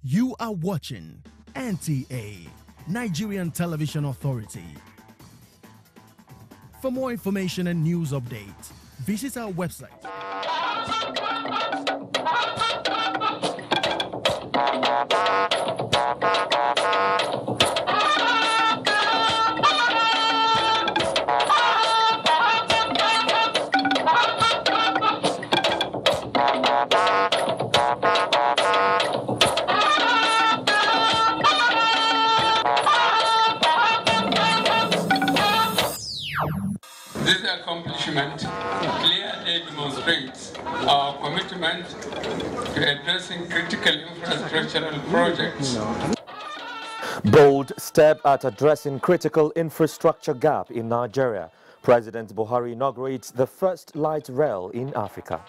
You are watching NTA, Nigerian Television Authority. For more information and news updates, visit our website. This accomplishment clearly demonstrates our commitment to addressing critical infrastructural projects. Bold step at addressing critical infrastructure gap in Nigeria. President Buhari inaugurates the first light rail in Africa.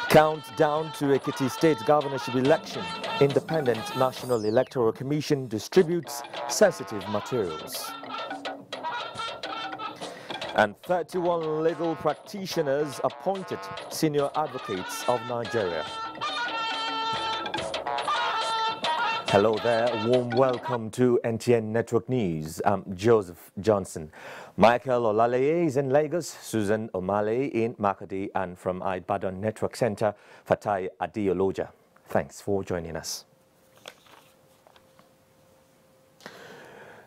Countdown to Ekiti State governorship election. Independent National Electoral Commission distributes sensitive materials. And 31 legal practitioners appointed senior advocates of Nigeria. Hello there, warm welcome to NTN Network News. I'm Joseph Johnson. Michael Olaleye is in Lagos, Susan Omale in Makadi, and from Ibadan Network Center, Fatai Adeoloja. Thanks for joining us.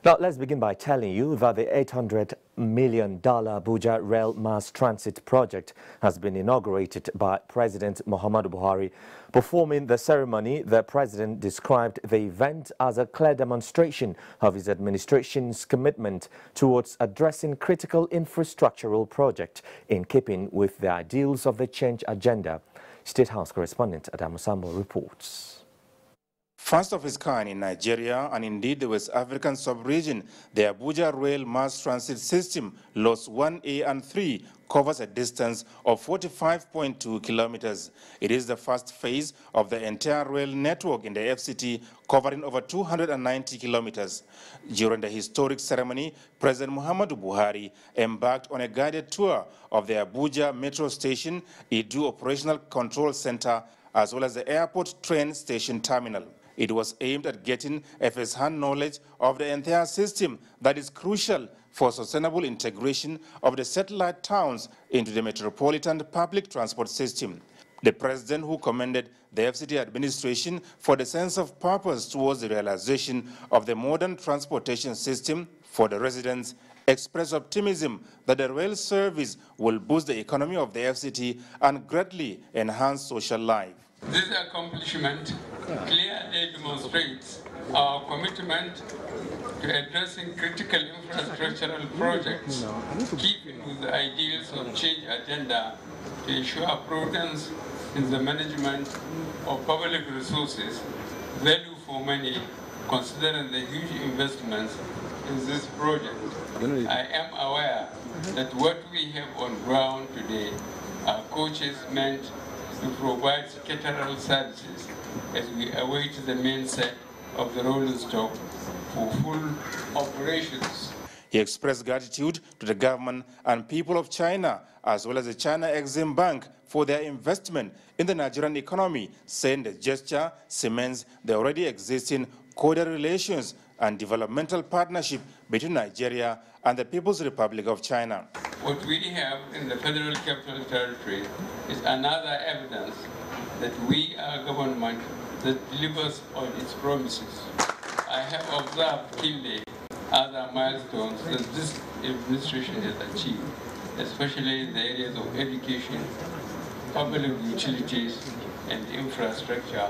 Now, let's begin by telling you that the $800 million Abuja Rail Mass Transit Project has been inaugurated by President Muhammadu Buhari. Performing the ceremony, the president described the event as a clear demonstration of his administration's commitment towards addressing critical infrastructural projects in keeping with the ideals of the change agenda. State House correspondent Adamu Sambo reports. First of its kind in Nigeria and indeed the West African sub-region, the Abuja Rail Mass Transit System, LOS 1A and 3, covers a distance of 45.2 kilometers. It is the first phase of the entire rail network in the FCT, covering over 290 kilometers. During the historic ceremony, President Muhammadu Buhari embarked on a guided tour of the Abuja Metro Station, Idu Operational Control Center, as well as the airport train station terminal. It was aimed at getting a first-hand knowledge of the entire system that is crucial for sustainable integration of the satellite towns into the metropolitan public transport system. The president, who commended the FCT administration for the sense of purpose towards the realization of the modern transportation system for the residents, expressed optimism that the rail service will boost the economy of the FCT and greatly enhance social life. This accomplishment clearly demonstrates our commitment to addressing critical infrastructural projects, keeping with the ideals of change agenda to ensure prudence in the management of public resources, value for money, considering the huge investments in this project. I am aware that what we have on ground today are coaches meant to provide cateral services as we await the main set of the rolling stock for full operations. He expressed gratitude to the government and people of China, as well as the China Exim Bank, for their investment in the Nigerian economy, saying the gesture cements the already existing cordial relations and developmental partnership between Nigeria and the People's Republic of China. What we have in the Federal Capital Territory is another evidence that we are a government that delivers on its promises. I have observed keenly other milestones that this administration has achieved, especially in the areas of education, public utilities, and infrastructure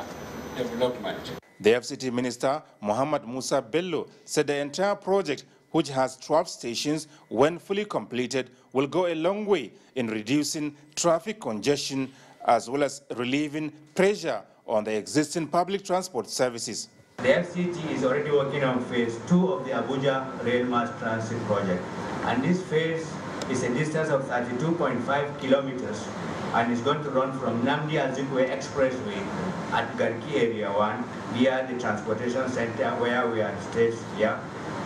development. The FCT Minister, Muhammad Musa Bello, said the entire project, which has 12 stations, when fully completed, will go a long way in reducing traffic congestion as well as relieving pressure on the existing public transport services. The FCT is already working on phase 2 of the Abuja Rail Mass Transit project, and this phase is a distance of 32.5 kilometers and is going to run from Namdi Azikiwe Expressway at Garki Area 1 via the transportation center where we are staged here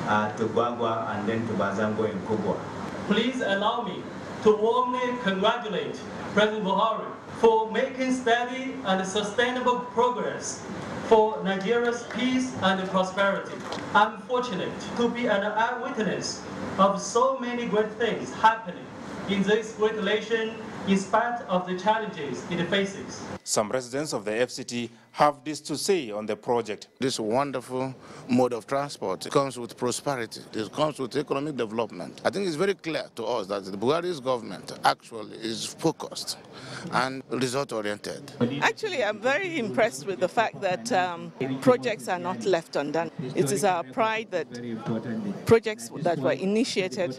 to Gwagwa and then to Bazango in Kubwa. Please allow me to warmly congratulate President Buhari for making steady and sustainable progress for Nigeria's peace and prosperity. I'm fortunate to be an eyewitness of so many great things happening in this great nation in spite of the challenges it faces. Some residents of the FCT have this to say on the project. This wonderful mode of transport comes with prosperity. It comes with economic development. I think it's very clear to us that the Buhari's government actually is focused and result-oriented. Actually, I'm very impressed with the fact that projects are not left undone. It is our pride that projects that were initiated,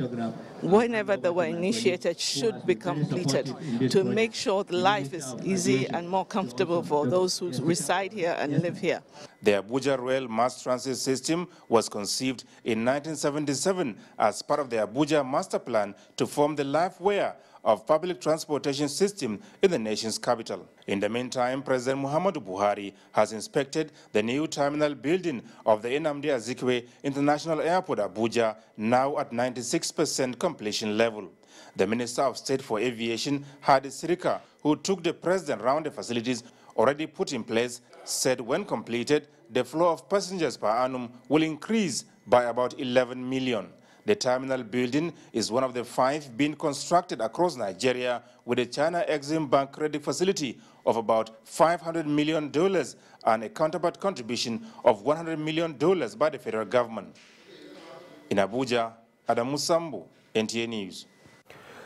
whenever they were initiated, should be completed to make sure the life is easy and more comfortable for those who reside here and live here. The Abuja Rail Mass Transit System was conceived in 1977 as part of the Abuja Master Plan to form the lifeware of public transportation system in the nation's capital. In the meantime, President Muhammadu Buhari has inspected the new terminal building of the Nnamdi Azikiwe International Airport, Abuja, now at 96% completion level. The Minister of State for Aviation, Hadi Sirika, who took the president around the facilities already put in place, said when completed, the flow of passengers per annum will increase by about 11 million. The terminal building is one of the 5 being constructed across Nigeria with a China Exim Bank credit facility of about $500 million and a counterpart contribution of $100 million by the federal government. In Abuja, Adamu Sambu, NTA News.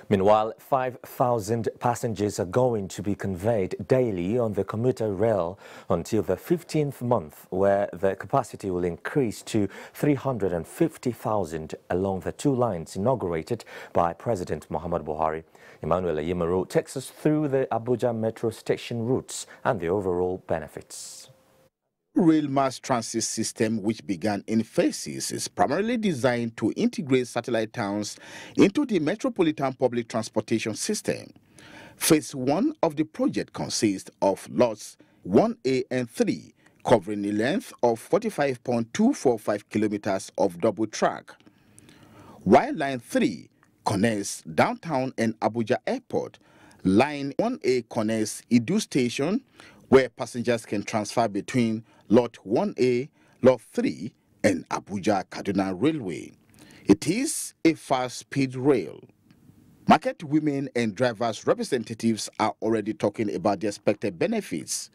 Meanwhile, 5,000 passengers are going to be conveyed daily on the commuter rail until the 15th month, where the capacity will increase to 350,000 along the 2 lines inaugurated by President Muhammadu Buhari. Emmanuel Ayimaro takes us through the Abuja metro station routes and the overall benefits. Rail mass transit system, which began in phases, is primarily designed to integrate satellite towns into the metropolitan public transportation system. Phase 1 of the project consists of lots 1A and 3, covering a length of 45.245 kilometers of double track, while Line 3 connects downtown and Abuja Airport. Line 1A connects Idu Station, where passengers can transfer between Lot 1A, Lot 3, and Abuja Kaduna Railway. It is a fast-speed rail. Market women and drivers' representatives are already talking about the expected benefits.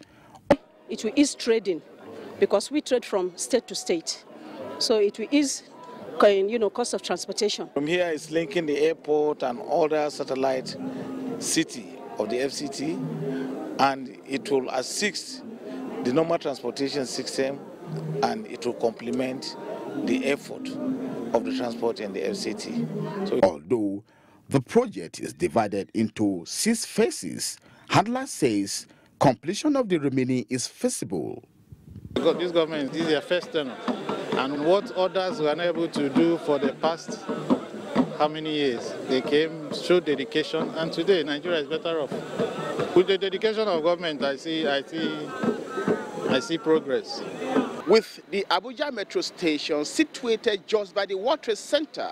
It will ease trading because we trade from state to state. So it will ease cost of transportation. From here it's linking the airport and other satellite city of the FCT, and it will assist the normal transportation system, and it will complement the effort of the transport in the FCT. So, although the project is divided into 6 phases, Handler says completion of the remaining is feasible. Because this government is their first term, and what others were unable to do for the past how many years, they came, showed dedication, and today Nigeria is better off. With the dedication of government, I see progress. With the Abuja Metro Station situated just by the World Trade Center,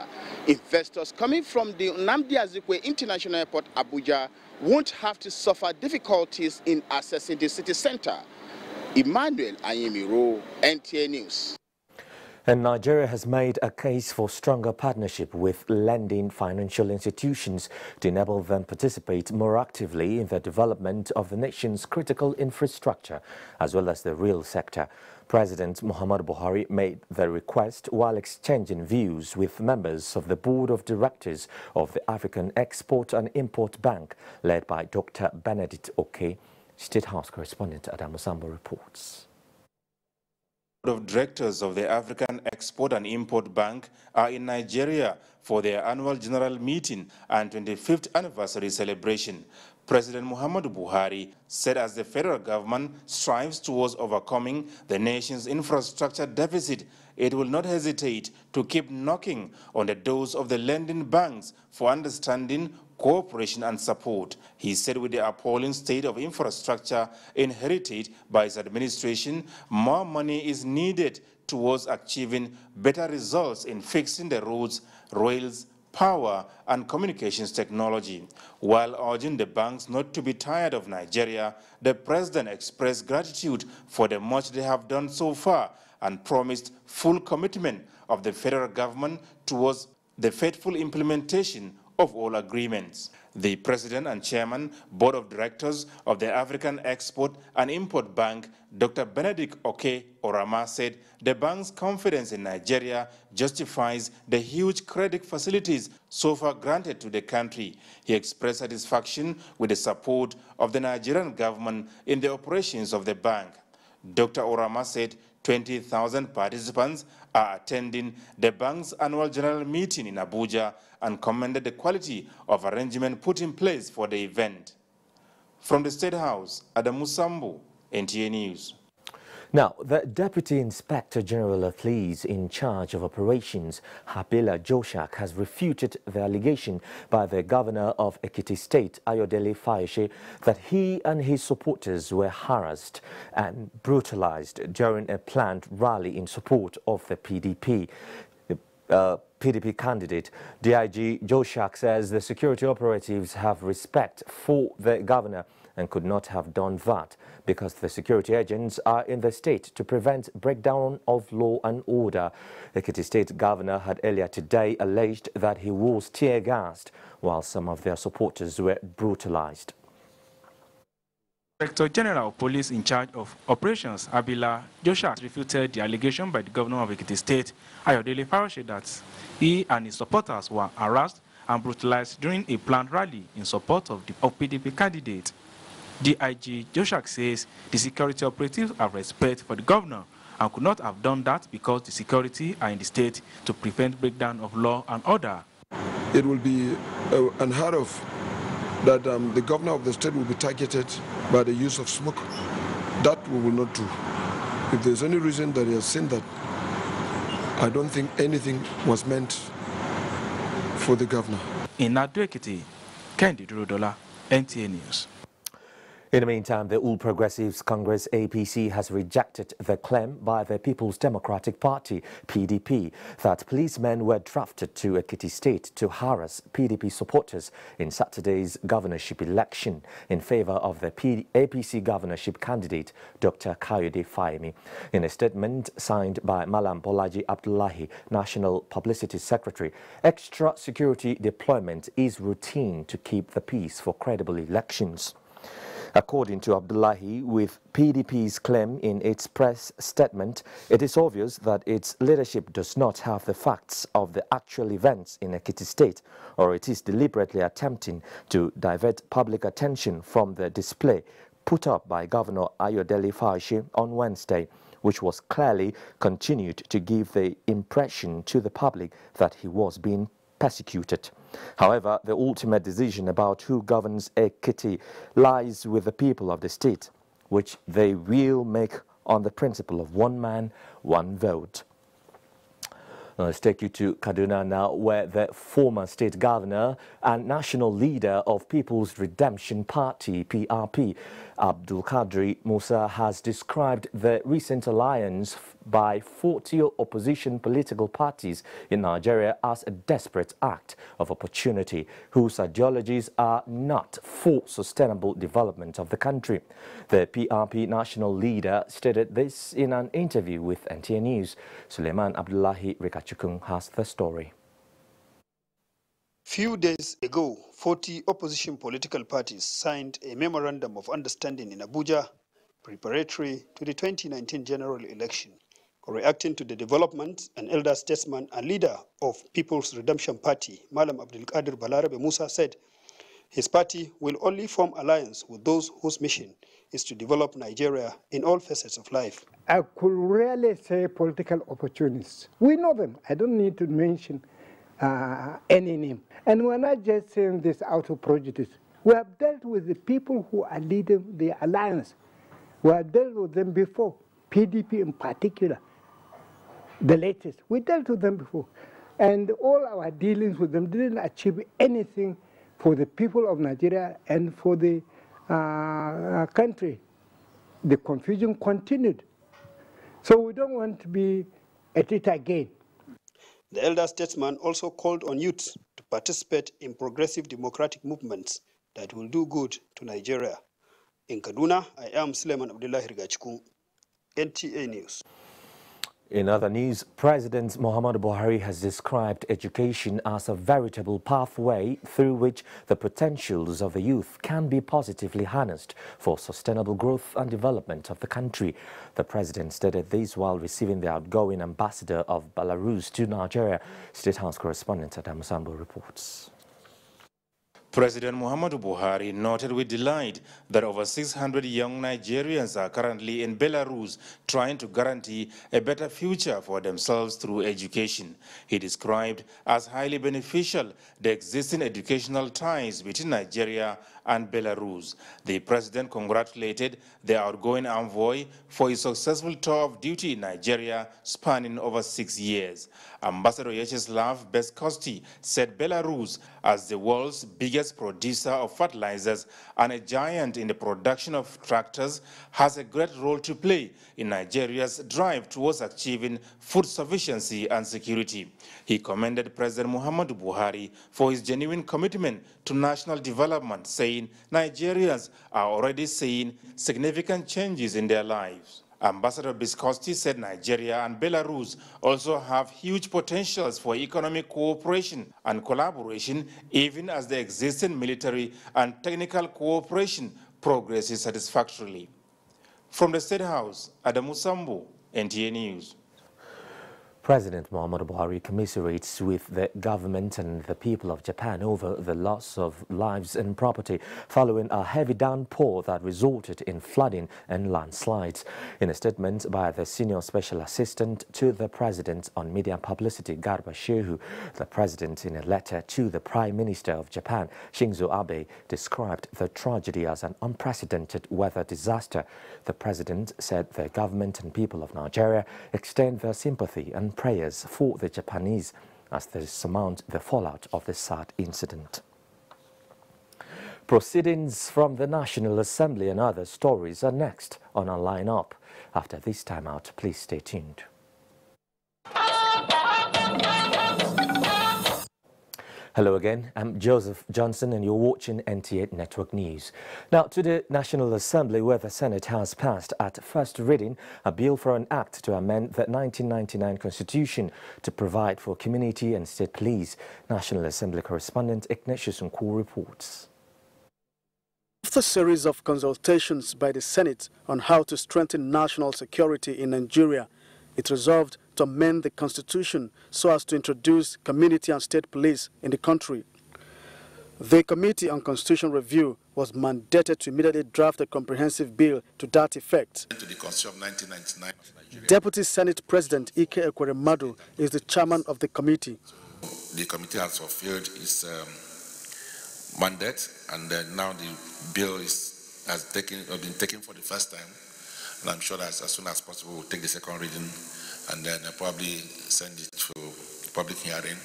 investors coming from the Nnamdi Azikiwe International Airport, Abuja, won't have to suffer difficulties in accessing the city center. Emmanuel Ayimiro, NTA News. And Nigeria has made a case for stronger partnership with lending financial institutions to enable them participate more actively in the development of the nation's critical infrastructure, as well as the real sector. President Muhammadu Buhari made the request while exchanging views with members of the Board of Directors of the African Export and Import Bank, led by Dr. Benedict Oke. State House correspondent Adamu Sambo reports. Board of Directors of the African Export and Import Bank are in Nigeria for their annual general meeting and 25th anniversary celebration. President Muhammadu Buhari said as the federal government strives towards overcoming the nation's infrastructure deficit, it will not hesitate to keep knocking on the doors of the lending banks for understanding, cooperation and support. He said with the appalling state of infrastructure inherited by his administration, more money is needed towards achieving better results in fixing the roads, rails, power, and communications technology. While urging the banks not to be tired of Nigeria, the president expressed gratitude for the much they have done so far and promised full commitment of the federal government towards the faithful implementation of all agreements. The president and chairman, board of directors of the African Export and Import Bank, Dr. Benedict Oke Orama, said the bank's confidence in Nigeria justifies the huge credit facilities so far granted to the country. He expressed satisfaction with the support of the Nigerian government in the operations of the bank. Dr. Orama said 20,000 participants are attending the bank's annual general meeting in Abuja and commended the quality of arrangement put in place for the event. From the State House, Adamu Sambu, NTA News. Now, the Deputy Inspector General of Police in charge of operations, Habila Joshak, has refuted the allegation by the Governor of Ekiti State, Ayodele Fayose, that he and his supporters were harassed and brutalized during a planned rally in support of the PDP. PDP candidate. DIG Joshak says the security operatives have respect for the governor and could not have done that because the security agents are in the state to prevent breakdown of law and order. The Ekiti State governor had earlier today alleged that he was tear-gassed while some of their supporters were brutalized. Inspector General of Police in charge of operations, Habila Joshak, refuted the allegation by the governor of Ekiti State, Ayodele Fayose, that he and his supporters were harassed and brutalized during a planned rally in support of the PDP candidate. DIG Joshak says the security operatives have respect for the governor and could not have done that because the security are in the state to prevent breakdown of law and order. It will be unheard of that the governor of the state will be targeted by the use of smoke. That we will not do. If there's any reason that he has seen that, I don't think anything was meant for the governor. In Ado Ekiti, Kendi Durodola, NTA News. In the meantime, the All Progressives Congress APC has rejected the claim by the People's Democratic Party, PDP, that policemen were drafted to Ekiti State to harass PDP supporters in Saturday's governorship election in favor of the APC governorship candidate, Dr. Kayode Fayemi. In a statement signed by Malam Bolaji Abdullahi, National Publicity Secretary, extra security deployment is routine to keep the peace for credible elections. According to Abdullahi, with PDP's claim in its press statement, it is obvious that its leadership does not have the facts of the actual events in Ekiti State, or it is deliberately attempting to divert public attention from the display put up by Governor Ayodele Fayose on Wednesday, which was clearly continued to give the impression to the public that he was being persecuted. However, the ultimate decision about who governs Ekiti lies with the people of the state, which they will make on the principle of one man, one vote. Let's take you to Kaduna now, where the former state governor and national leader of People's Redemption Party, PRP, Abdul Kadri Musa, has described the recent alliance by 40 opposition political parties in Nigeria as a desperate act of opportunity, whose ideologies are not for sustainable development of the country. The PRP national leader stated this in an interview with NTA News. Suleiman Abdullahi Rekachukung has the story. Few days ago, 40 opposition political parties signed a memorandum of understanding in Abuja preparatory to the 2019 general election. Reacting to the development, an elder statesman and leader of People's Redemption Party, Malam Abdul Qadir Balarabe Musa, said his party will only form alliance with those whose mission is to develop Nigeria in all facets of life. I could really say political opportunists. We know them. I don't need to mention any name. And we're not just saying this out of prejudice. We have dealt with the people who are leading the alliance. We have dealt with them before, PDP in particular, the latest. We dealt with them before. And all our dealings with them didn't achieve anything for the people of Nigeria and for the country. The confusion continued. So we don't want to be at it again. The elder statesman also called on youth to participate in progressive democratic movements that will do good to Nigeria. In Kaduna, I am Suleiman Abdullahi Rigachikun, NTA News. In other news, President Muhammadu Buhari has described education as a veritable pathway through which the potentials of the youth can be positively harnessed for sustainable growth and development of the country. The president stated this while receiving the outgoing ambassador of Belarus to Nigeria. State House correspondent Adam Sambo reports. President Muhammadu Buhari noted with delight that over 600 young Nigerians are currently in Belarus trying to guarantee a better future for themselves through education. He described as highly beneficial the existing educational ties between Nigeria and Belarus. The president congratulated the outgoing envoy for his successful tour of duty in Nigeria spanning over 6 years. Ambassador Vyacheslav Beskosti said Belarus, as the world's biggest producer of fertilizers and a giant in the production of tractors, has a great role to play in Nigeria's drive towards achieving food sufficiency and security. He commended President Muhammadu Buhari for his genuine commitment to national development, saying Nigerians are already seeing significant changes in their lives. Ambassador Beskosti said Nigeria and Belarus also have huge potentials for economic cooperation and collaboration, even as the existing military and technical cooperation progresses satisfactorily. From the State House, Adamu Sambo, NTA News. President Muhammadu Buhari commiserates with the government and the people of Japan over the loss of lives and property following a heavy downpour that resulted in flooding and landslides. In a statement by the senior special assistant to the president on media publicity, Garba Shehu, the president, in a letter to the Prime Minister of Japan, Shinzo Abe, described the tragedy as an unprecedented weather disaster. The president said the government and people of Nigeria extend their sympathy and prayers for the Japanese as they surmount the fallout of the sad incident. Proceedings from the National Assembly and other stories are next on our lineup. After this time out, please stay tuned. Hello again, I'm Joseph Johnson and you're watching NTA Network News. Now to the National Assembly, where the Senate has passed at first reading a bill for an act to amend the 1999 Constitution to provide for community and state police. National Assembly correspondent Ignatius Nku reports. After a series of consultations by the Senate on how to strengthen national security in Nigeria, it resolved to amend the Constitution so as to introduce community and state police in the country. The Committee on Constitution Review was mandated to immediately draft a comprehensive bill to that effect. To the Constitution of 1999. Deputy Senate President Ike Ekweremadu is the chairman of the committee. The committee has fulfilled its mandate, and now the bill has been taken for the first time. And I'm sure that as soon as possible we'll take the second reading and then probably send it to public hearing.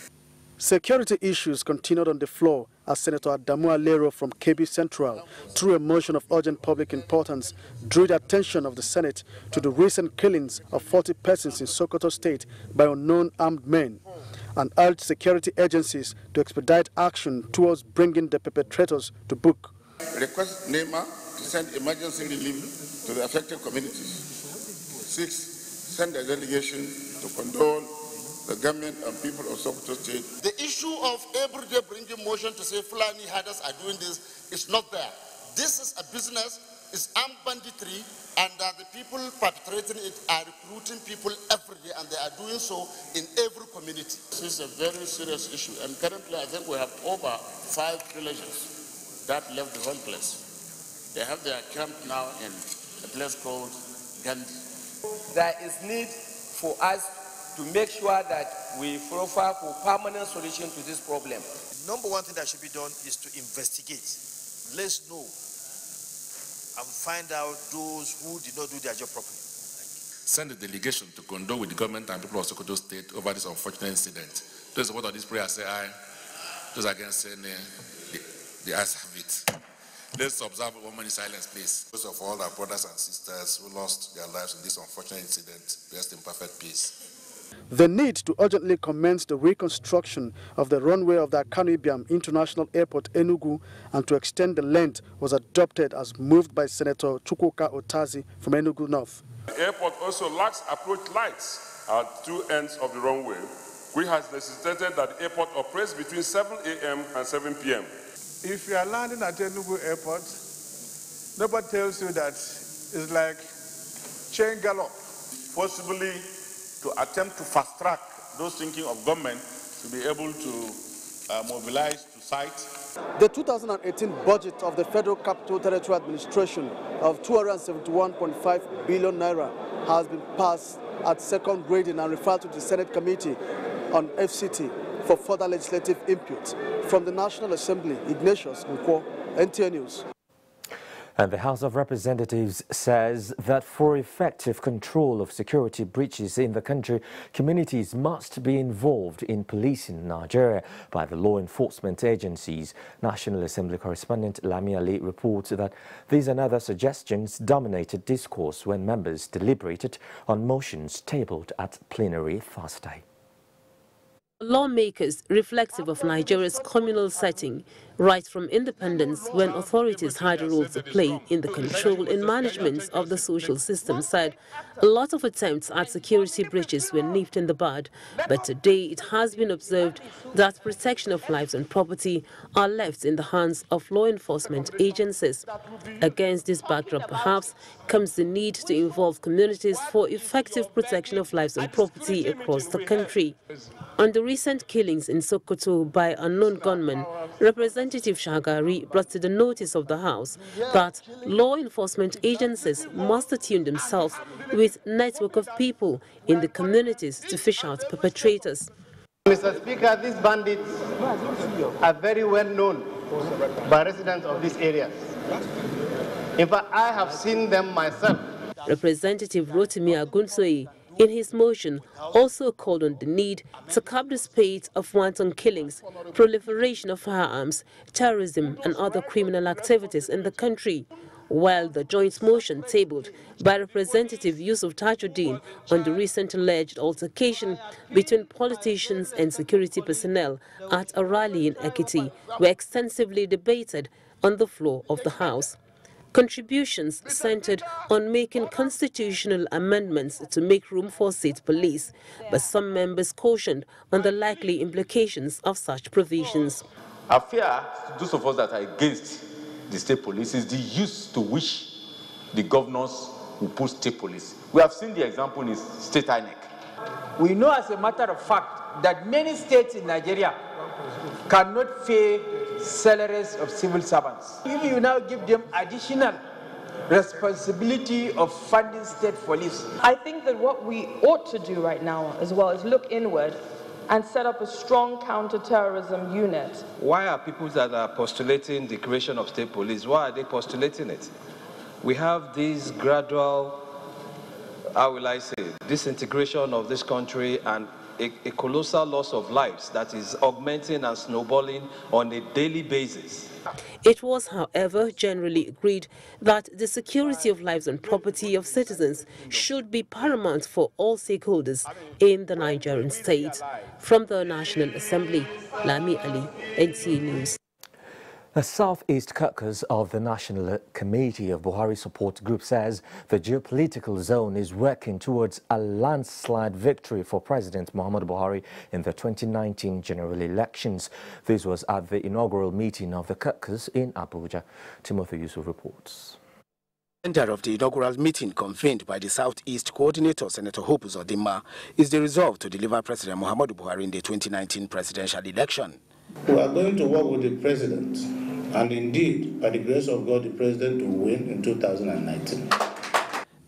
Security issues continued on the floor as Senator Adamu Alero from KB Central, through a motion of urgent public importance, drew the attention of the Senate to the recent killings of 40 persons in Sokoto State by unknown armed men, and urged security agencies to expedite action towards bringing the perpetrators to book. Request NEMA to send emergency relief to the affected communities. 6, send a delegation to condole the government and people of Sokoto State. The issue of every day bringing motion to say Fulani herders are doing this is not there. This is a business, it's armed banditry, and the people perpetrating it are recruiting people every day, and they are doing so in every community. This is a very serious issue, and currently I think we have over 5 villages that left the whole place. They have their camp now in a place called Gandhi. There is need for us to make sure that we profile for permanent solution to this problem. Number one thing that should be done is to investigate. Let's know and find out those who did not do their job properly. Send a delegation to condole with the government and people of Sokoto State over this unfortunate incident. Those support of this prayer say aye. Those against say nay. The ayes have it. Let's observe 1 minute silence, please. Those of all our brothers and sisters who lost their lives in this unfortunate incident, rest in perfect peace. The need to urgently commence the reconstruction of the runway of the Akanu Ibiam International Airport, Enugu, and to extend the length was adopted as moved by Senator Chukwuka Otazi from Enugu North. The airport also lacks approach lights at two ends of the runway, which has necessitated that the airport operates between 7 a.m. and 7 p.m. If you are landing at Enugu Airport, nobody tells you that it's like chain gallop. Possibly to attempt to fast-track those thinking of government to be able to mobilize to site. The 2018 budget of the Federal Capital Territory Administration of 271.5 billion naira has been passed at second reading and referred to the Senate Committee on FCT for further legislative input. From the National Assembly, Ignatius Nkwo, NTA News. And the House of Representatives says that for effective control of security breaches in the country, communities must be involved in policing Nigeria by the law enforcement agencies. National Assembly correspondent Lami Ali reports that these and other suggestions dominated discourse when members deliberated on motions tabled at plenary Thursday. Lawmakers, reflective of Nigeria's communal setting, right from independence when authorities had a role to play in the control and management of the social system, said a lot of attempts at security breaches were nipped in the bud, but today it has been observed that protection of lives and property are left in the hands of law enforcement agencies. Against this backdrop, perhaps, comes the need to involve communities for effective protection of lives and property across the country. On the recent killings in Sokoto by unknown gunmen, Representative Shagari brought to the notice of the House that law enforcement agencies must attune themselves with network of people in the communities to fish out perpetrators. Mr. Speaker, these bandits are very well known by residents of these areas. In fact, I have seen them myself. Representative Rotimi Agunsoyi, in his motion, also called on the need to curb the spate of wanton killings, proliferation of firearms, terrorism and other criminal activities in the country, while the joint motion tabled by Representative Yusuf Tajuddin on the recent alleged altercation between politicians and security personnel at a rally in Ekiti were extensively debated on the floor of the House. Contributions centered on making constitutional amendments to make room for state police, but some members cautioned on the likely implications of such provisions. I fear those of us that are against the state police is the use to which the governors will put state police. We have seen the example in State INEC. We know as a matter of fact that many states in Nigeria cannot pay salaries of civil servants. If you now give them additional responsibility of funding state police. I think that what we ought to do right now as well is look inward and set up a strong counter-terrorism unit. Why are people that are postulating the creation of state police, why are they postulating it? We have this gradual, how will I say, disintegration of this country and a colossal loss of lives that is augmenting and snowballing on a daily basis. It was, however, generally agreed that the security of lives and property of citizens should be paramount for all stakeholders in the Nigerian state. From the National Assembly, Lami Ali, NTA News. The Southeast Caucus of the National Committee of Buhari Support Group says the geopolitical zone is working towards a landslide victory for President Muhammadu Buhari in the 2019 general elections. This was at the inaugural meeting of the caucus in Abuja. Timothy Yusuf reports. The center of the inaugural meeting convened by the Southeast Coordinator, Senator Hope Uzodinma, is the resolve to deliver President Muhammadu Buhari in the 2019 presidential election. We are going to work with the President, and indeed, by the grace of God, the President will win in 2019.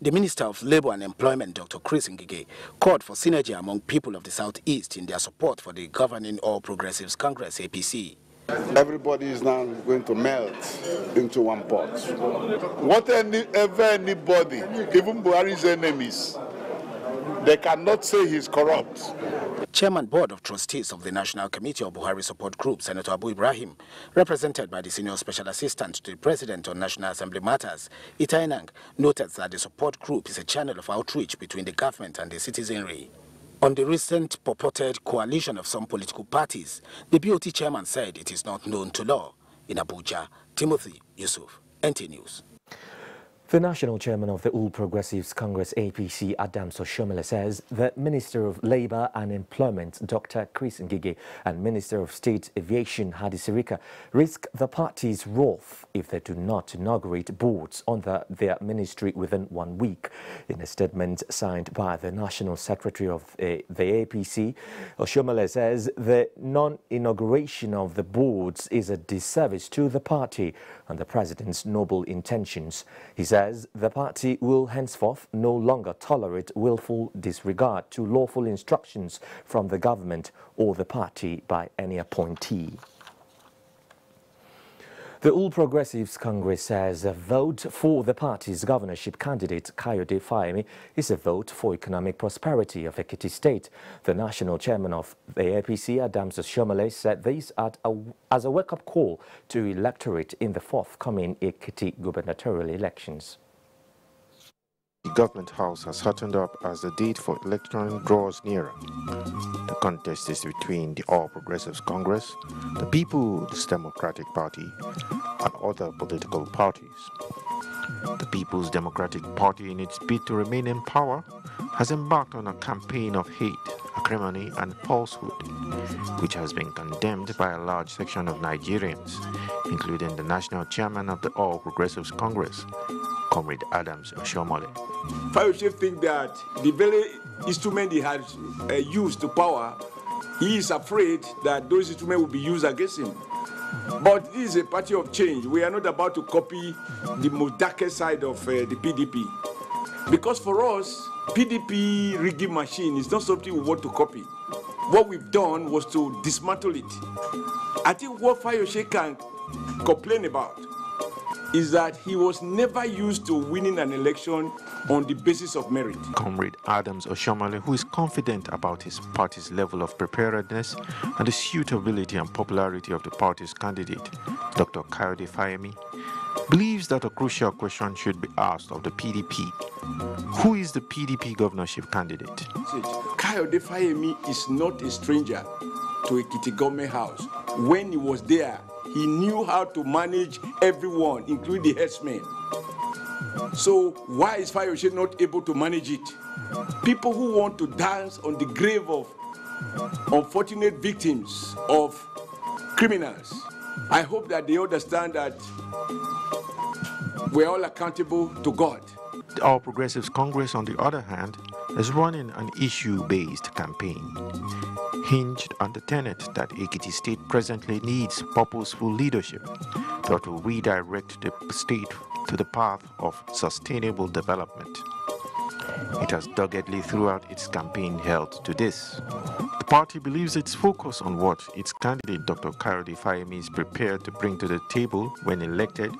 The Minister of Labour and Employment, Dr. Chris Ngige, called for synergy among people of the Southeast in their support for the governing All Progressives Congress, APC. Everybody is now going to melt into one pot. Whatever anybody, even Buhari's enemies, they cannot say he's corrupt. Chairman Board of Trustees of the National Committee of Buhari Support Group, Senator Abu Ibrahim, represented by the Senior Special Assistant to the President on National Assembly Matters, Itainang, noted that the support group is a channel of outreach between the government and the citizenry. On the recent purported coalition of some political parties, the BOT chairman said it is not known to law. In Abuja, Timothy Yusuf, NT News. The national chairman of the All Progressives Congress APC, Adams Oshiomhole, says the Minister of Labour and Employment, Dr. Chris Ngige, and Minister of State Aviation, Hadi Sirika, risk the party's wrath if they do not inaugurate boards under their ministry within 1 week. In a statement signed by the National Secretary of the APC, Oshiomhole says the non-inauguration of the boards is a disservice to the party and the president's noble intentions. He says the party will henceforth no longer tolerate willful disregard to lawful instructions from the government or the party by any appointee. The All Progressives Congress says a vote for the party's governorship candidate, Kayode Fayemi, is a vote for economic prosperity of Ekiti State. The national chairman of the APC, Adams Oshiomhole, said this as a wake-up call to electorate in the forthcoming Ekiti gubernatorial elections. The government house has hottened up as the date for election draws nearer. The contest is between the All Progressives Congress, the People's Democratic Party, and other political parties. The People's Democratic Party, in its bid to remain in power, has embarked on a campaign of hate, acrimony, and falsehood, which has been condemned by a large section of Nigerians, including the national chairman of the All Progressives Congress, Comrade Adams Oshiomhole. Fayose thinks that the very instrument he has used to power, he is afraid that those instruments will be used against him. But this is a party of change. We are not about to copy the most darkest side of the PDP. Because for us, PDP rigging machine is not something we want to copy. What we've done was to dismantle it. I think what Fayose can complain about is that he was never used to winning an election on the basis of merit. Comrade Adams Oshiomhole, who is confident about his party's level of preparedness and the suitability and popularity of the party's candidate, Dr. Kayode Fayemi, believes that a crucial question should be asked of the PDP. Who is the PDP governorship candidate? Kayode Fayemi is not a stranger to Ekiti Government House. When he was there, he knew how to manage everyone, including the headsmen. So why is Fayose not able to manage it? People who want to dance on the grave of unfortunate victims of criminals, I hope that they understand that we're all accountable to God. The All Progressives Congress, on the other hand, is running an issue-based campaign, hinged on the tenet that Ekiti State presently needs purposeful leadership that will redirect the state to the path of sustainable development. It has doggedly throughout its campaign held to this. The party believes its focus on what its candidate Dr. Kayode Fayemi is prepared to bring to the table when elected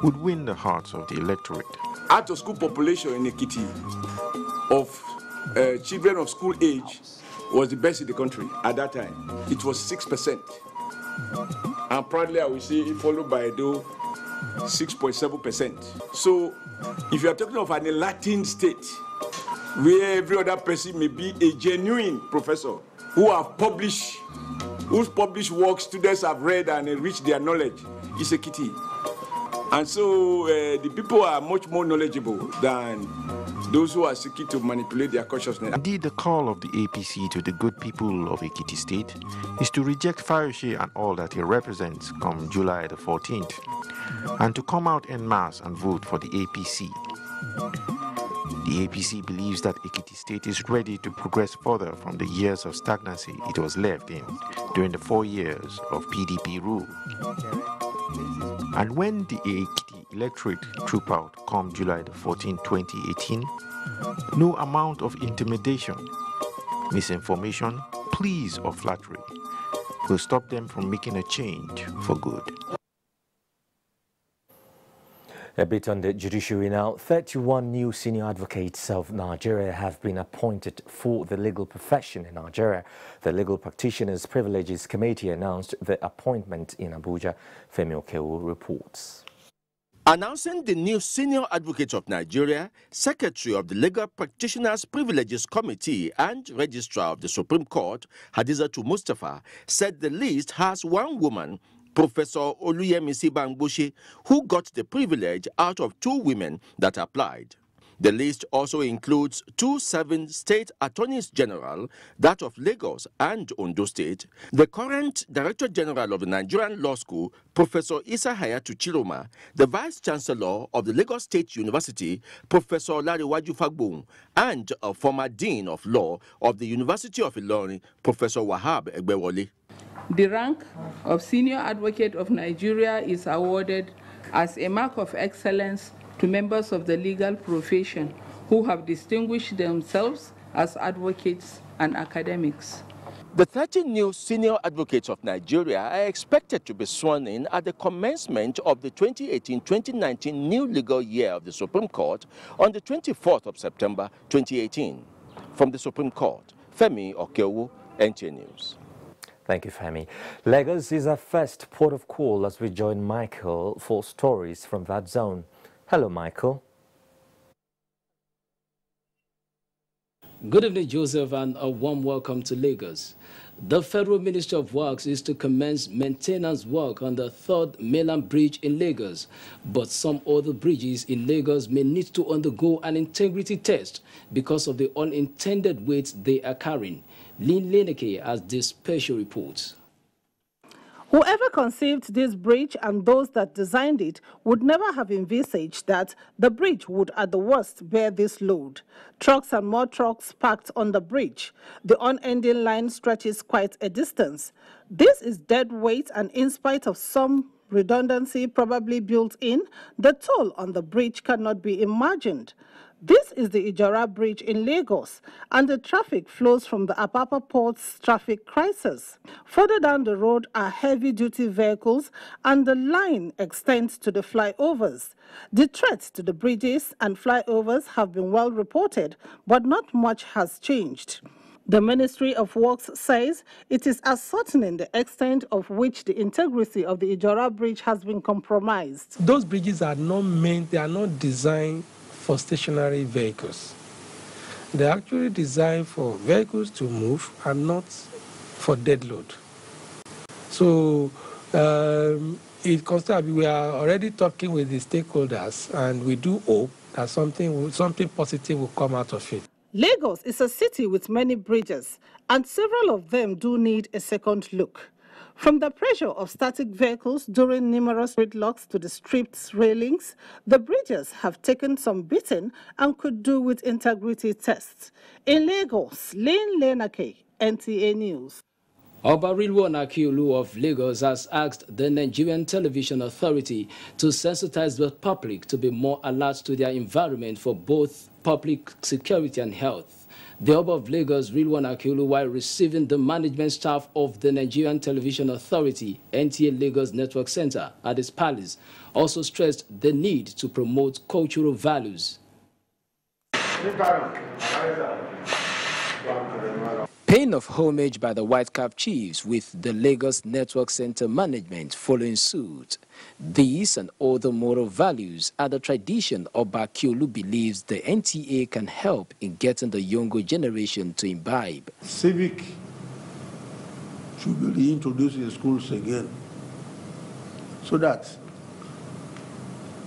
would win the hearts of the electorate. Out-of-school population in Ekiti of children of school age was the best in the country at that time. It was 6%. And proudly I will say, followed by Edo, 6.7%. So if you are talking of an enlightened state, where every other person may be a genuine professor who have published, whose published works students have read and enriched their knowledge, is Ekiti. And so the people are much more knowledgeable than those who are seeking to manipulate their consciousness. Indeed, the call of the APC to the good people of Ekiti State is to reject Fayose and all that he represents come July the 14th, and to come out en masse and vote for the APC. The APC believes that Ekiti State is ready to progress further from the years of stagnancy it was left in during the 4 years of PDP rule. And when the Ekiti electorate troop out come July the 14th, 2018, no amount of intimidation, misinformation, pleas or flattery will stop them from making a change for good. A bit on the judiciary now. 31 new senior advocates of Nigeria have been appointed for the legal profession in Nigeria. The Legal Practitioners Privileges Committee announced the appointment in Abuja. Femi Okewo reports. Announcing the new Senior Advocate of Nigeria, Secretary of the Legal Practitioners Privileges Committee and Registrar of the Supreme Court, Hadizatu Mustafa, said the list has one woman, Professor Oluyemisi Bangboshi, who got the privilege out of 2 women that applied. The list also includes 2 serving state attorneys general, that of Lagos and Ondo State, the current Director General of the Nigerian Law School, Professor Isa Hayatu Chiroma, the Vice Chancellor of the Lagos State University, Professor Lariwaju Fagbon, and a former Dean of Law of the University of Ilorin, Professor Wahab Egbewole. The rank of Senior Advocate of Nigeria is awarded as a mark of excellence to members of the legal profession who have distinguished themselves as advocates and academics. The 30 new Senior Advocates of Nigeria are expected to be sworn in at the commencement of the 2018-2019 new legal year of the Supreme Court on the 24th of September 2018. From the Supreme Court, Femi Okeowo, NTA News. Thank you, Femi. Lagos is our first port of call as we join Michael for stories from that zone. Hello, Michael. Good evening, Joseph, and a warm welcome to Lagos. The Federal Ministry of Works is to commence maintenance work on the 3rd mainland bridge in Lagos, but some other bridges in Lagos may need to undergo an integrity test because of the unintended weight they are carrying. Lynn Leneke has this special report. Whoever conceived this bridge and those that designed it would never have envisaged that the bridge would at the worst bear this load. Trucks and more trucks parked on the bridge. The unending line stretches quite a distance. This is dead weight, and in spite of some redundancy probably built in, the toll on the bridge cannot be imagined. This is the Ijara Bridge in Lagos, and the traffic flows from the Apapa Port's traffic crisis. Further down the road are heavy-duty vehicles, and the line extends to the flyovers. The threats to the bridges and flyovers have been well reported, but not much has changed. The Ministry of Works says it is ascertaining the extent of which the integrity of the Ijara Bridge has been compromised. Those bridges are not designed for stationary vehicles. They're actually designed for vehicles to move and not for dead load. So we are already talking with the stakeholders, and we do hope that something positive will come out of it. Lagos is a city with many bridges, and several of them do need a second look. From the pressure of static vehicles during numerous gridlocks to the stripped railings, the bridges have taken some beating and could do with integrity tests. In Lagos, Lynn Leneke, NTA News. Oba Rilwan Akiolu of Lagos has asked the Nigerian Television Authority to sensitize the public to be more alert to their environment for both public security and health. The Oba of Lagos, Rilwan Akiolu, while receiving the management staff of the Nigerian Television Authority, NTA Lagos Network Center at his palace, also stressed the need to promote cultural values. Paying of homage by the White Cap Chiefs with the Lagos Network Center management following suit. These and other moral values are the tradition Oba Akiolu believes the NTA can help in getting the younger generation to imbibe. Civic should be reintroduced in schools again so that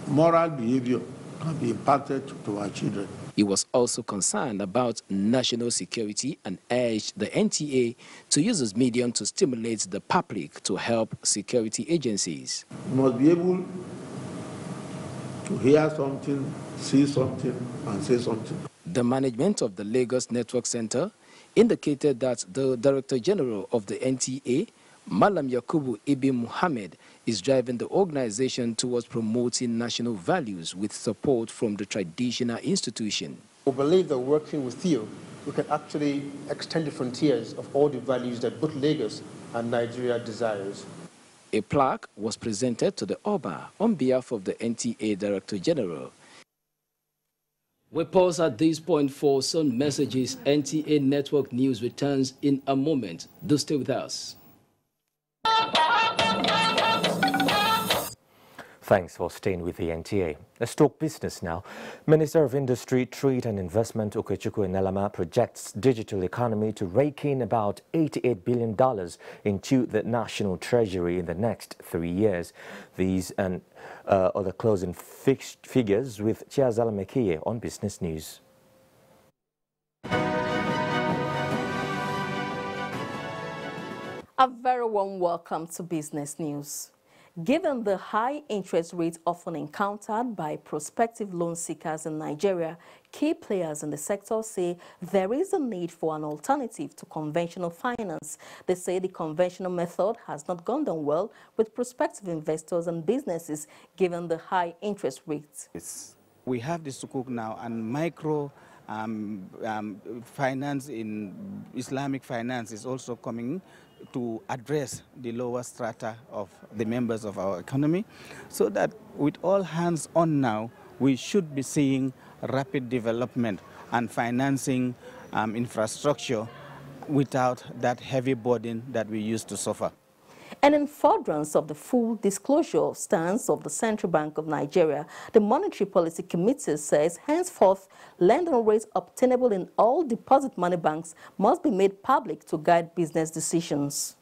moral behavior can be imparted to our children. He was also concerned about national security and urged the NTA to use this medium to stimulate the public to help security agencies. We must be able to hear something, see something, and say something. The management of the Lagos Network Center indicated that the Director General of the NTA, Malam Yakubu Ibn Muhammad, is driving the organization towards promoting national values with support from the traditional institution. We believe that working with you, we can actually extend the frontiers of all the values that both Lagos and Nigeria desires. A plaque was presented to the Oba on behalf of the NTA Director General. We pause at this point for some messages. NTA Network News returns in a moment. Do stay with us. Thanks for staying with the NTA. Let's talk business now. Minister of Industry, Trade and Investment Okechukwu Enelama projects digital economy to rake in about $88 billion into the national treasury in the next 3 years. These and other closing figures with Chiazala Mekiye on Business News. A very warm welcome to Business News. Given the high interest rates often encountered by prospective loan seekers in Nigeria, key players in the sector say there is a need for an alternative to conventional finance. They say the conventional method has not gone down well with prospective investors and businesses given the high interest rates. We have the sukuk now, and micro finance in Islamic finance is also coming to address the lower strata of the members of our economy, so that with all hands on now, we should be seeing rapid development and financing infrastructure without that heavy burden that we used to suffer. And in furtherance of the full disclosure stance of the Central Bank of Nigeria, the Monetary Policy Committee says henceforth lending rates obtainable in all deposit money banks must be made public to guide business decisions.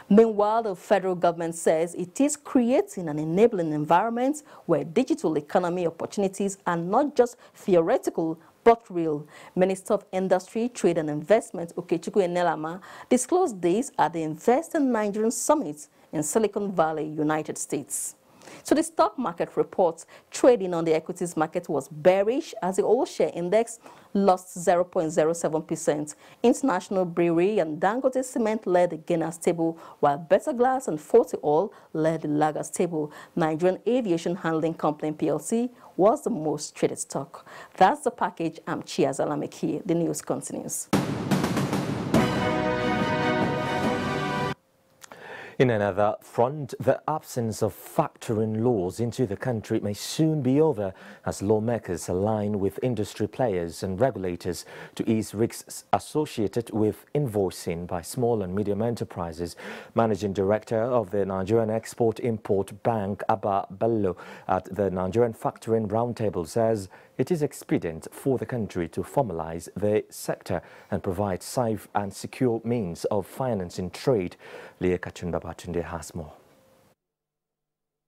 Meanwhile, the federal government says it is creating an enabling environment where digital economy opportunities are not just theoretical but real. Minister of Industry, Trade and Investment Okechukwu Enelama disclosed this at the Invest in Nigerian Summit in Silicon Valley, United States. So the stock market reports trading on the equities market was bearish as the all-share index lost 0.07%. International Brewery and Dangote Cement led the gainers table, while Better Glass and Forty Oil led the laggers table. Nigerian Aviation Handling Company PLC was the most traded stock. That's the package. I'm Chiazala Mekiye. The news continues. In another front, the absence of factoring laws into the country may soon be over as lawmakers align with industry players and regulators to ease risks associated with invoicing by small and medium enterprises. Managing Director of the Nigerian Export-Import Bank, Abba Bello, at the Nigerian Factoring Roundtable says it is expedient for the country to formalize the sector and provide safe and secure means of financing trade. Leah Kachunbabatunde has more.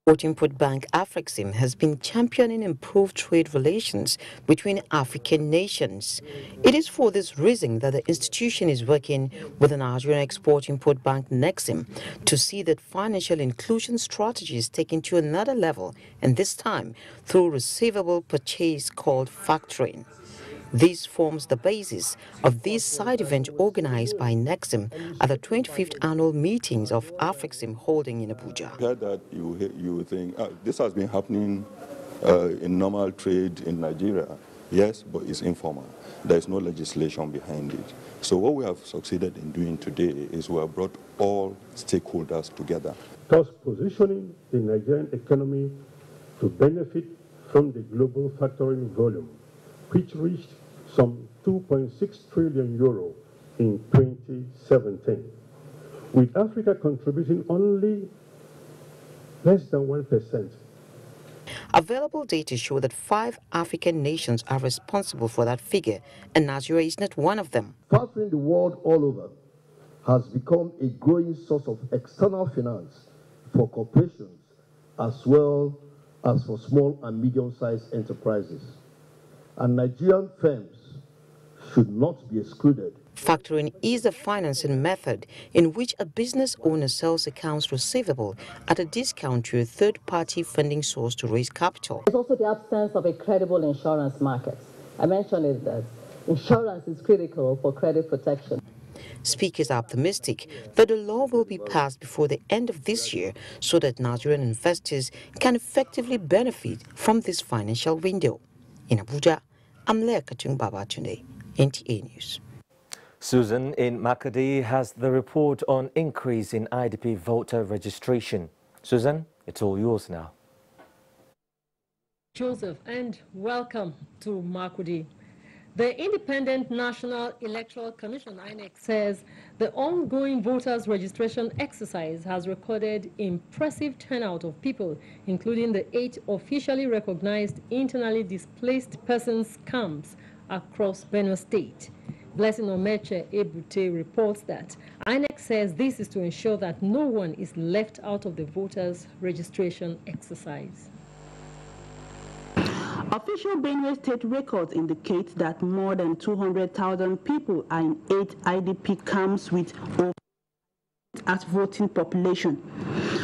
Export-Import Bank Afrixim has been championing improved trade relations between African nations. It is for this reason that the institution is working with the Nigerian Export-Import Bank Nexim to see that financial inclusion strategies taken to another level, and this time through receivable purchase called factoring. This forms the basis of this side event organized by Nexim at the 25th annual meetings of Afrixim holding in Abuja. Heard that you think this has been happening in normal trade in Nigeria. Yes, but it's informal. There is no legislation behind it. So what we have succeeded in doing today is we have brought all stakeholders together. Thus positioning the Nigerian economy to benefit from the global factoring volume, which reached some 2.6 trillion euro in 2017, with Africa contributing only less than 1%. Available data show that 5 African nations are responsible for that figure, and Nigeria is not one of them. Factoring the world all over has become a growing source of external finance for corporations as well as for small and medium-sized enterprises. And Nigerian firms should not be excluded. Factoring is a financing method in which a business owner sells accounts receivable at a discount to a third-party funding source to raise capital. There's also the absence of a credible insurance market. I mentioned it that insurance is critical for credit protection. Speakers are optimistic that the law will be passed before the end of this year so that Nigerian investors can effectively benefit from this financial window. In Abuja, I'm Leah Kachunbabatunde, NTA News. Susan in Makadi has the report on increase in IDP voter registration. Susan, it's all yours now. Joseph, and welcome to Makudi. The Independent National Electoral Commission, INEC, says the ongoing voters' registration exercise has recorded impressive turnout of people, including the 8 officially recognized internally displaced persons camps across Benue State. Blessing Omeche Ebute reports that INEC says this is to ensure that no one is left out of the voters' registration exercise. Official Benue State records indicate that more than 200,000 people are in 8 IDP camps with over as voting population.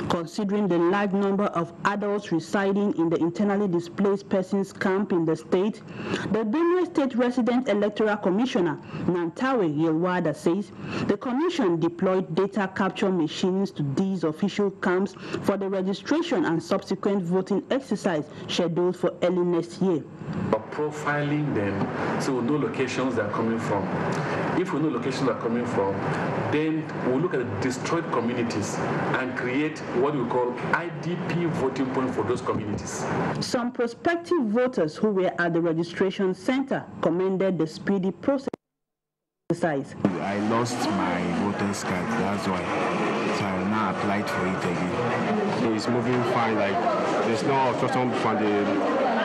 Considering the large number of adults residing in the internally displaced persons camp in the state, the Benue State Resident Electoral Commissioner, Nantawe Yelwada, says the commission deployed data capture machines to these official camps for the registration and subsequent voting exercise scheduled for early next year. Profiling them so we know locations they're coming from. If we know locations they're coming from, then we'll look at the destroyed communities and create what we call IDP voting point for those communities. Some prospective voters who were at the registration center commended the speedy process. I lost my voter's card, that's why. So I now applied for it again. So it's moving fine, like there's no obstruction from the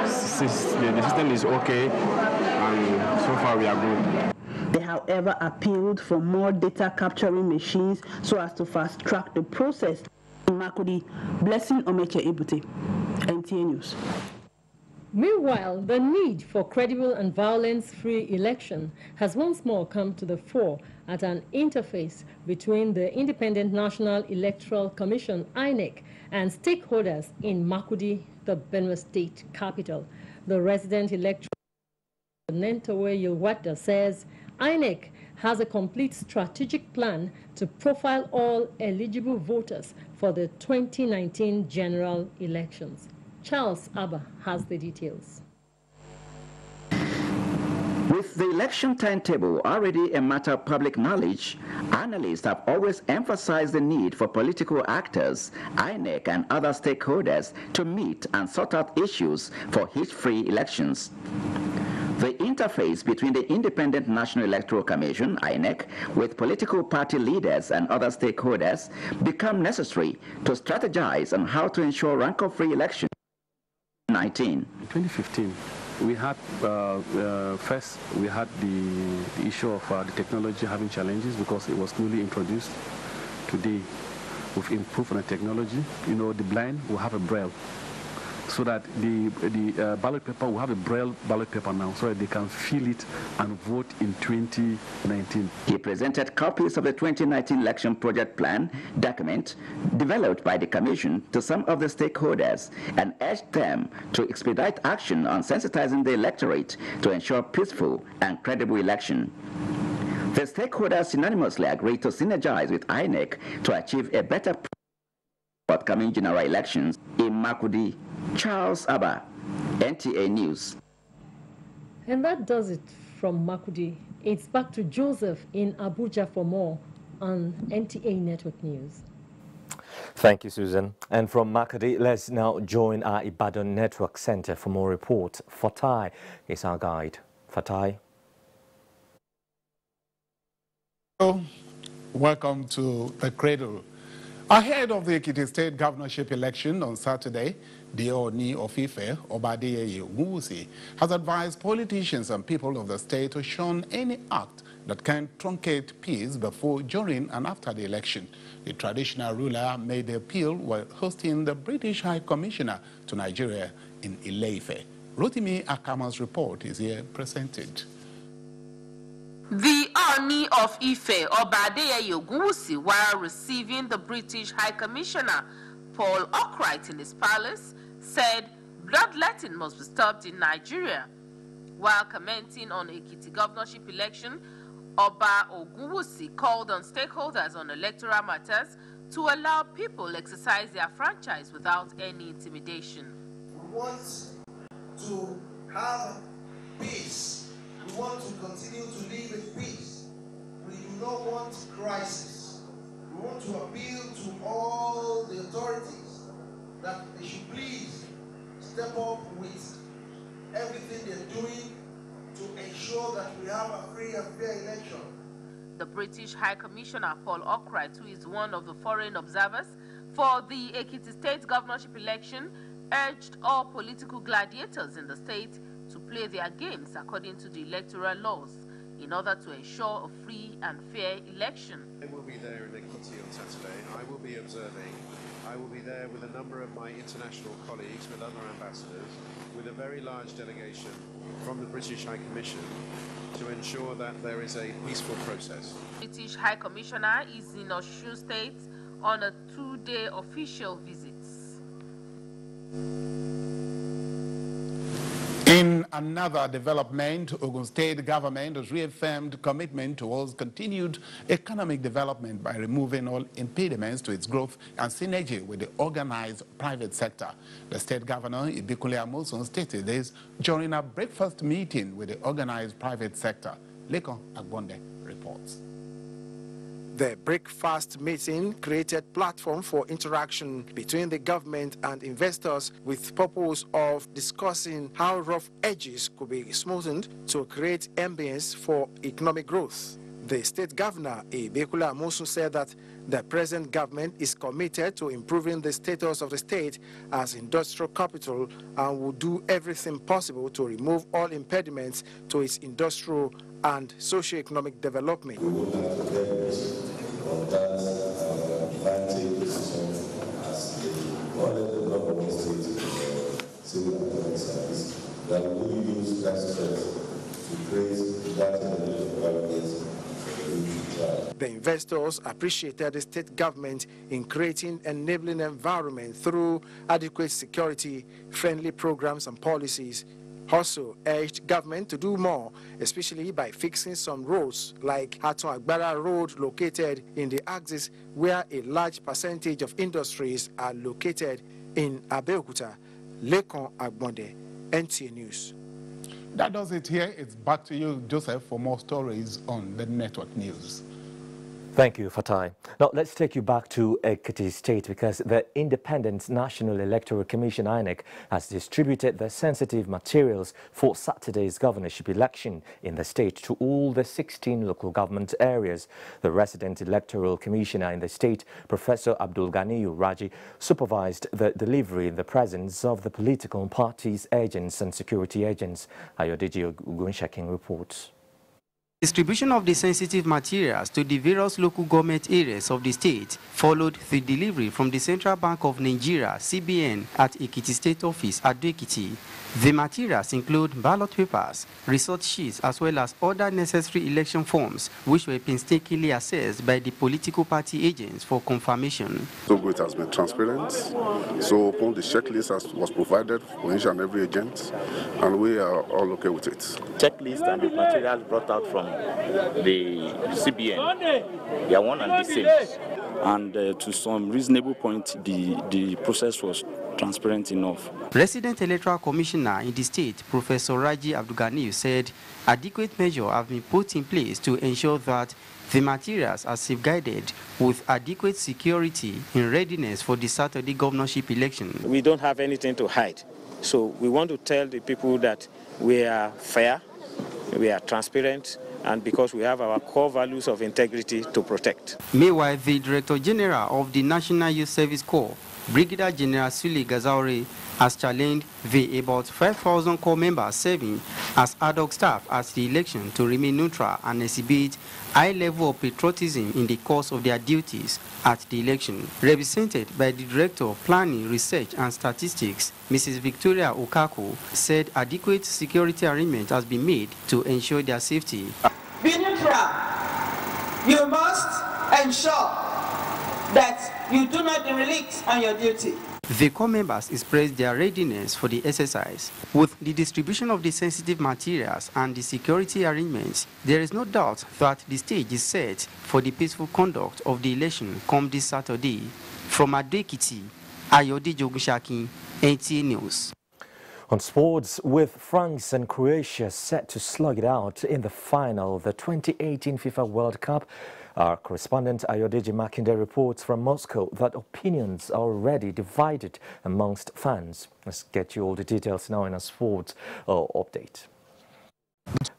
system is okay, and so far we are good. They, however, appealed for more data capturing machines so as to fast-track the process. In Makurdi, Blessing Omeche Ebute, NTA News. Meanwhile, the need for credible and violence-free election has once more come to the fore at an interface between the Independent National Electoral Commission, INEC, and stakeholders in Makurdi, the Benue State capital. The resident electoral Nantawe Yelwada says INEC has a complete strategic plan to profile all eligible voters for the 2019 general elections. Charles Abba has the details. With the election timetable already a matter of public knowledge, analysts have always emphasized the need for political actors, INEC and other stakeholders to meet and sort out issues for hitch-free elections. The interface between the Independent National Electoral Commission, INEC, with political party leaders and other stakeholders become necessary to strategize on how to ensure rancor-free elections in 2015. We had, first, we had the issue of the technology having challenges because it was newly introduced. Today, we've improved on the technology. You know, the blind will have a braille, so that the ballot paper will have a braille ballot paper now, so that they can fill it and vote in 2019. He presented copies of the 2019 election project plan document developed by the Commission to some of the stakeholders and urged them to expedite action on sensitizing the electorate to ensure peaceful and credible election. The stakeholders unanimously agreed to synergize with INEC to achieve a better upcoming general elections in Makurdi. Charles Abba, NTA News. And that does it from Makurdi. It's back to Joseph in Abuja for more on NTA Network News. Thank you, Susan. And from Makurdi, let's now join our Ibadan Network Center for more reports. Fatai is our guide. Fatai. Welcome to the Cradle. Ahead of the Ekiti State governorship election on Saturday, the Ooni of Ife, Oba Adeyeye Ogunwusi, has advised politicians and people of the state to shun any act that can truncate peace before, during, and after the election. The traditional ruler made the appeal while hosting the British High Commissioner to Nigeria in Ile-Ife. Rotimi Akama's report is here presented. The Ooni of Ife, Oba Adeyeye Ogunwusi, while receiving the British High Commissioner, Paul Arkwright, in his palace, said bloodletting must be stopped in Nigeria. While commenting on Ekiti governorship election, Oba Ogunwusi called on stakeholders on electoral matters to allow people exercise their franchise without any intimidation. We want to have peace. We want to continue to live in peace. We do not want crisis. We want to appeal to all the authorities that they should please step up with everything they're doing to ensure have a free and fair election. The British High Commissioner Paul Ockright, who is one of the foreign observers for the Ekiti State governorship election, urged all political gladiators in the state to play their games according to the electoral laws in order to ensure a free and fair election. I will be there in Ekiti on Saturday. I will be observing. I will be there with a number of my international colleagues, with other ambassadors, with a very large delegation from the British High Commission to ensure that there is a peaceful process. British High Commissioner is in Osun State on a 2-day official visit. In another development, Ogun State government has reaffirmed commitment towards continued economic development by removing all impediments to its growth and synergy with the organized private sector. The state governor, Ibikunle Amosun, stated this during a breakfast meeting with the organized private sector. Lekon Agbonde reports. The breakfast meeting created platform for interaction between the government and investors with purpose of discussing how rough edges could be smoothened to create ambience for economic growth. The state governor, Ibikunle Amosun, said that the present government is committed to improving the status of the state as industrial capital and will do everything possible to remove all impediments to its industrial and socio-economic development. We would like to get of that advantage decision as the government state civil and service that will use that strength to create that development. The investors appreciated the state government in creating an enabling environment through adequate security, friendly programs and policies. Also urged government to do more, especially by fixing some roads like Hatton Agbara Road located in the axis where a large percentage of industries are located in Abeokuta. Lekon Agbonde, NTA News. That does it here. It's back to you, Joseph, for more stories on the network news. Thank you, Fatai. Now, let's take you back to Ekiti State because the Independent National Electoral Commission, INEC, has distributed the sensitive materials for Saturday's governorship election in the state to all the 16 local government areas. The resident electoral commissioner in the state, Professor Abdul Ganiyu Raji, supervised the delivery in the presence of the political parties, agents and security agents. Ayodeji Ogunshakin reports. Distribution of the sensitive materials to the various local government areas of the state followed the delivery from the Central Bank of Nigeria, CBN, at Ekiti State Office at Ekiti. The materials include ballot papers, result sheets, as well as other necessary election forms, which were painstakingly assessed by the political party agents for confirmation. So it has been transparent. So upon the checklist was provided for each and every agent, and we are all okay with it. Checklist and the materials brought out from the CBN, they are one and the same. And to some reasonable point, the process was transparent enough. Resident Electoral Commissioner in the state, Professor Raji Abdulganiyu, said adequate measures have been put in place to ensure that the materials are safeguarded with adequate security in readiness for the Saturday governorship election. We don't have anything to hide. So we want to tell the people that we are fair, we are transparent, and because we have our core values of integrity to protect. Meanwhile, the Director General of the National Youth Service Corps, Brigadier General Sule Gazaure, has challenged the about 5,000 corps members serving as ad hoc staff at the election to remain neutral and exhibit high level of patriotism in the course of their duties at the election. Represented by the Director of Planning, Research and Statistics, Mrs. Victoria Okako, said adequate security arrangement has been made to ensure their safety. Be neutral. You must ensure that you do not derelict on your duty. The corps members expressed their readiness for the exercise. With the distribution of the sensitive materials and the security arrangements, there is no doubt that the stage is set for the peaceful conduct of the election come this Saturday. From Ado-Ekiti, Ayodeji Ogunshakin, NTA News. On sports, with France and Croatia set to slug it out in the final of the 2018 FIFA World Cup, our correspondent Ayodeji Makinde reports from Moscow that opinions are already divided amongst fans. Let's get you all the details now in a sports update.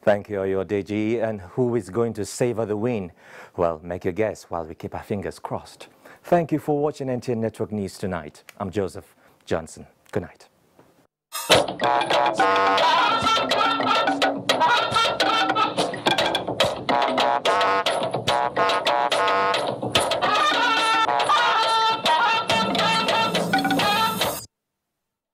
Thank you, Ayodeji. And who is going to savor the win? Well, make your guess while we keep our fingers crossed. Thank you for watching NTN Network News tonight. I'm Joseph Johnson. Good night.